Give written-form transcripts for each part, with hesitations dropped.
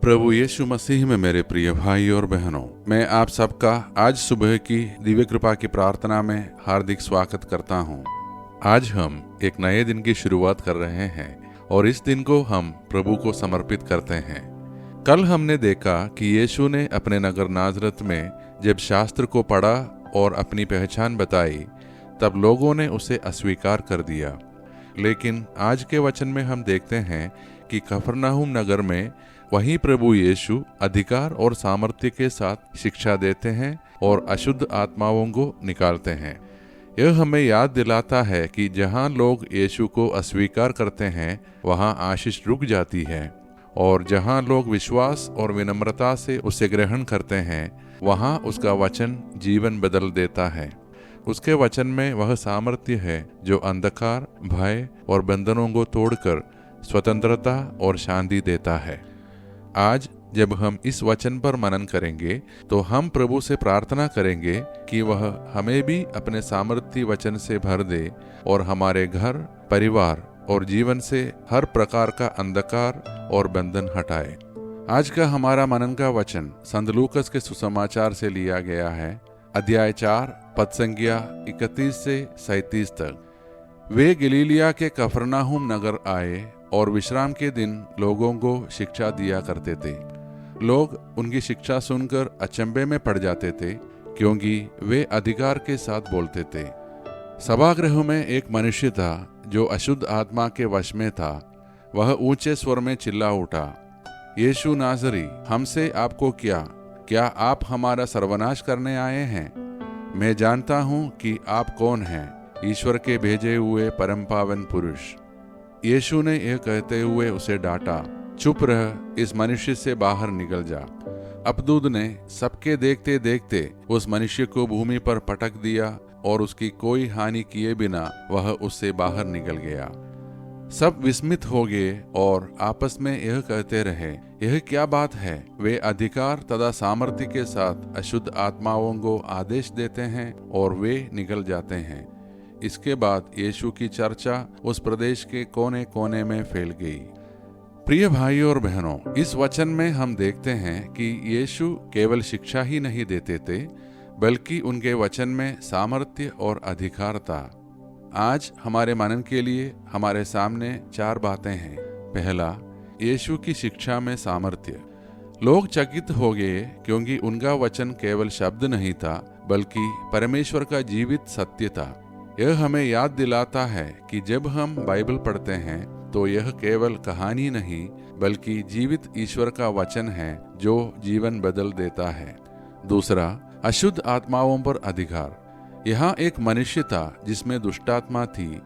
प्रभु यीशु मसीह में मेरे प्रिय भाई और बहनों, मैं आप सबका आज सुबह की दिव्य कृपा की प्रार्थना में हार्दिक स्वागत करता हूं। आज हम एक नए दिन की शुरुआत कर रहे हैं और इस दिन को हम प्रभु को समर्पित करते हैं। कल हमने देखा कि यीशु ने अपने नगर नाजरत में जब शास्त्र को पढ़ा और अपनी पहचान बताई, तब लोगों ने उसे अस्वीकार कर दिया। लेकिन आज के वचन में हम देखते हैं कि कफरनहूम नगर में वही प्रभु यीशु अधिकार और सामर्थ्य के साथ शिक्षा देते हैं और अशुद्ध आत्माओं को निकालते हैं। यह हमें याद दिलाता है कि जहाँ लोग यीशु को अस्वीकार करते हैं, वहाँ आशीष रुक जाती है, और जहाँ लोग विश्वास और विनम्रता से उसे ग्रहण करते हैं, वहाँ उसका वचन जीवन बदल देता है। उसके वचन में वह सामर्थ्य है जो अंधकार, भय और बंधनों को तोड़कर स्वतंत्रता और शांति देता है। आज जब हम इस वचन पर मनन करेंगे तो हम प्रभु से प्रार्थना करेंगे कि वह हमें भी अपने सामर्थ्य वचन से भर दे और हमारे घर, परिवार और जीवन से हर प्रकार का अंधकार और बंधन हटाए। आज का हमारा मनन का वचन संत लूकस के सुसमाचार से लिया गया है, अध्याय 4 पद संख्या 31 से 37 तक। वे गलीलिया के कफरनहूम नगर आए और विश्राम के दिन लोगों को शिक्षा दिया करते थे। लोग उनकी शिक्षा सुनकर अचंभे में पड़ जाते थे, क्योंकि वे अधिकार के साथ बोलते थे। सभागृह में एक मनुष्य था जो अशुद्ध आत्मा के वश में था। वह ऊंचे स्वर में चिल्ला उठा, यीशु नाज़री, हमसे आपको क्या आप हमारा सर्वनाश करने आए हैं? मैं जानता हूं कि आप कौन हैं, ईश्वर के भेजे हुए परम पावन पुरुष। यीशु ने यह कहते हुए उसे डांटा, चुप रह, इस मनुष्य से बाहर निकल जा। अपदूत ने सबके देखते देखते उस मनुष्य को भूमि पर पटक दिया और उसकी कोई हानि किए बिना वह उससे बाहर निकल गया। सब विस्मित हो गए और आपस में यह कहते रहे, यह क्या बात है? वे अधिकार तथा सामर्थ्य के साथ अशुद्ध आत्माओं को आदेश देते हैं और वे निकल जाते हैं। इसके बाद यीशु की चर्चा उस प्रदेश के कोने कोने में फैल गई। प्रिय भाइयों और बहनों, इस वचन में हम देखते हैं कि यीशु केवल शिक्षा ही नहीं देते थे, बल्कि उनके वचन में सामर्थ्य और अधिकार था। आज हमारे मनन के लिए हमारे सामने 4 बातें हैं। पहला, यीशु की शिक्षा में सामर्थ्य। लोग चकित हो गए क्योंकि उनका वचन केवल शब्द नहीं था, बल्कि परमेश्वर का जीवित सत्य था। यह हमें याद दिलाता है कि जब हम बाइबल पढ़ते हैं तो यह केवल कहानी नहीं, बल्कि जीवित ईश्वर का वचन है जो जीवन बदल देता है। दूसरा, अशुद्ध आत्माओं पर अधिकार। यहाँ एक मनुष्य था जिसमें दुष्टात्मा थी।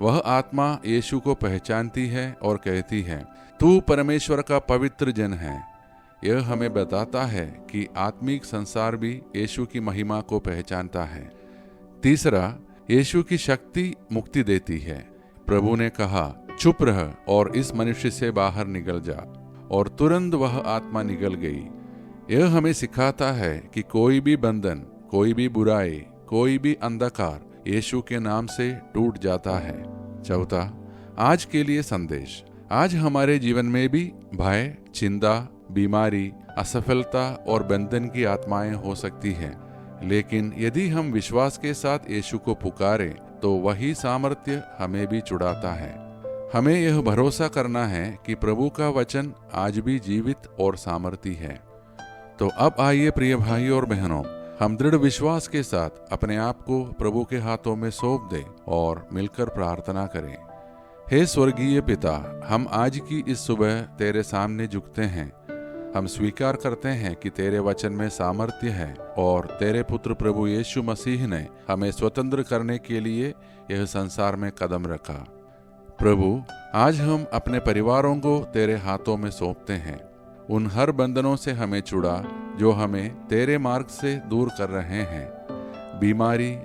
वह आत्मा यीशु को पहचानती है और कहती है, तू परमेश्वर का पवित्र जन है। यह हमें बताता है कि आत्मिक संसार भी यीशु की महिमा को पहचानता है। तीसरा, यीशु की शक्ति मुक्ति देती है। प्रभु ने कहा, चुप रह और इस मनुष्य से बाहर निकल जा, और तुरंत वह आत्मा निकल गई। यह हमें सिखाता है कि कोई भी बंधन, कोई भी बुराई, कोई भी अंधकार यीशु के नाम से टूट जाता है। चौथा, आज के लिए संदेश। आज हमारे जीवन में भी भय, चिंता, बीमारी, असफलता और बंधन की आत्माएं हो सकती हैं। लेकिन यदि हम विश्वास के साथ यीशु को पुकारें तो वही सामर्थ्य हमें भी छुड़ाता है। हमें यह भरोसा करना है कि प्रभु का वचन आज भी जीवित और सामर्थी है। तो अब आइए प्रिय भाइयों और बहनों, हम दृढ़ विश्वास के साथ अपने आप को प्रभु के हाथों में सौंप दें और मिलकर प्रार्थना करें। हे स्वर्गीय पिता, हम आज की इस सुबह तेरे सामने झुकते हैं। हम स्वीकार करते हैं कि तेरे वचन में सामर्थ्य है और तेरे पुत्र प्रभु यीशु मसीह ने हमें स्वतंत्र करने के लिए यह संसार में कदम रखा। प्रभु, आज हम अपने परिवारों को तेरे हाथों में सौंपते हैं। उन हर बंधनों से हमें छुड़ा जो हमें तेरे मार्ग से दूर कर रहे हैं। बीमारी,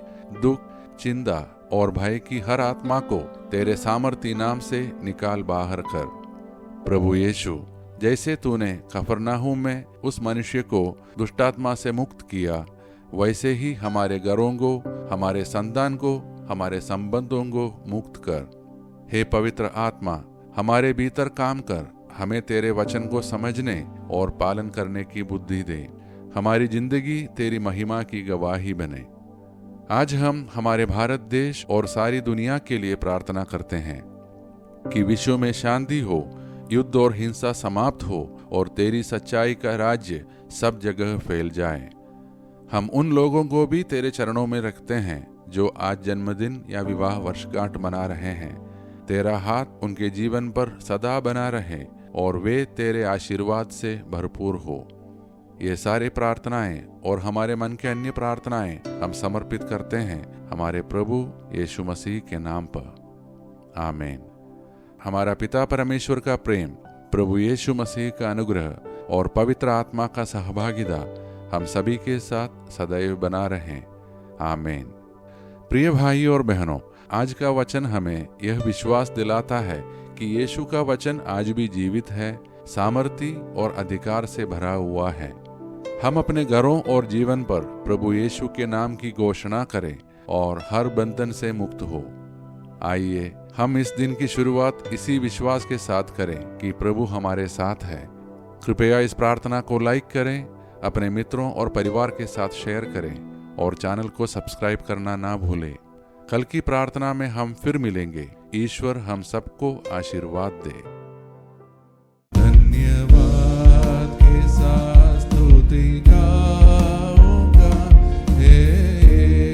दुख, चिंता और भय की हर आत्मा को तेरे सामर्थ्य नाम से निकाल बाहर कर। प्रभु यीशु, जैसे तूने कफरनहूम में उस मनुष्य को दुष्टात्मा से मुक्त किया, वैसे ही हमारे घरों को, हमारे संतान को, हमारे संबंधों को मुक्त कर। हे पवित्र आत्मा, हमारे भीतर काम कर, हमें तेरे वचन को समझने और पालन करने की बुद्धि दे। हमारी जिंदगी तेरी महिमा की गवाही बने। आज हम हमारे भारत देश और सारी दुनिया के लिए प्रार्थना करते हैं कि विश्व में शांति हो, युद्ध और हिंसा समाप्त हो और तेरी सच्चाई का राज्य सब जगह फैल जाए। हम उन लोगों को भी तेरे चरणों में रखते हैं जो आज जन्मदिन या विवाह वर्षगांठ मना रहे हैं। तेरा हाथ उनके जीवन पर सदा बना रहे और वे तेरे आशीर्वाद से भरपूर हो। ये सारे प्रार्थनाएं और हमारे मन के अन्य प्रार्थनाएं हम समर्पित करते हैं हमारे प्रभु यीशु मसीह के नाम पर। आमीन। हमारा पिता परमेश्वर का प्रेम, प्रभु यीशु मसीह का अनुग्रह और पवित्र आत्मा का सहभागिता हम सभी के साथ सदैव बना रहे। आमीन। प्रिय भाई और बहनों, आज का वचन हमें यह विश्वास दिलाता है कि यीशु का वचन आज भी जीवित है, सामर्थी और अधिकार से भरा हुआ है। हम अपने घरों और जीवन पर प्रभु यीशु के नाम की घोषणा करें और हर बंधन से मुक्त हो। आइए हम इस दिन की शुरुआत इसी विश्वास के साथ करें कि प्रभु हमारे साथ है। कृपया इस प्रार्थना को लाइक करें, अपने मित्रों और परिवार के साथ शेयर करें और चैनल को सब्सक्राइब करना ना भूलें। कल की प्रार्थना में हम फिर मिलेंगे। ईश्वर हम सबको आशीर्वाद दे। धन्यवाद के साथ स्तुति गाऊंगा, हे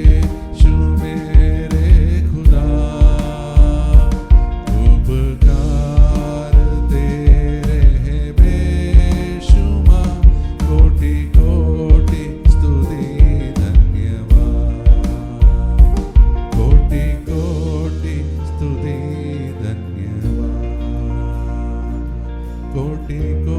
यीशु मेरे खुदा, उपकार तेरे हैं बेशुमार, कोटि कोटि स्तुति धन्यवाद, कोटि कोटि स्तुति धन्यवाद, कोटि कोटि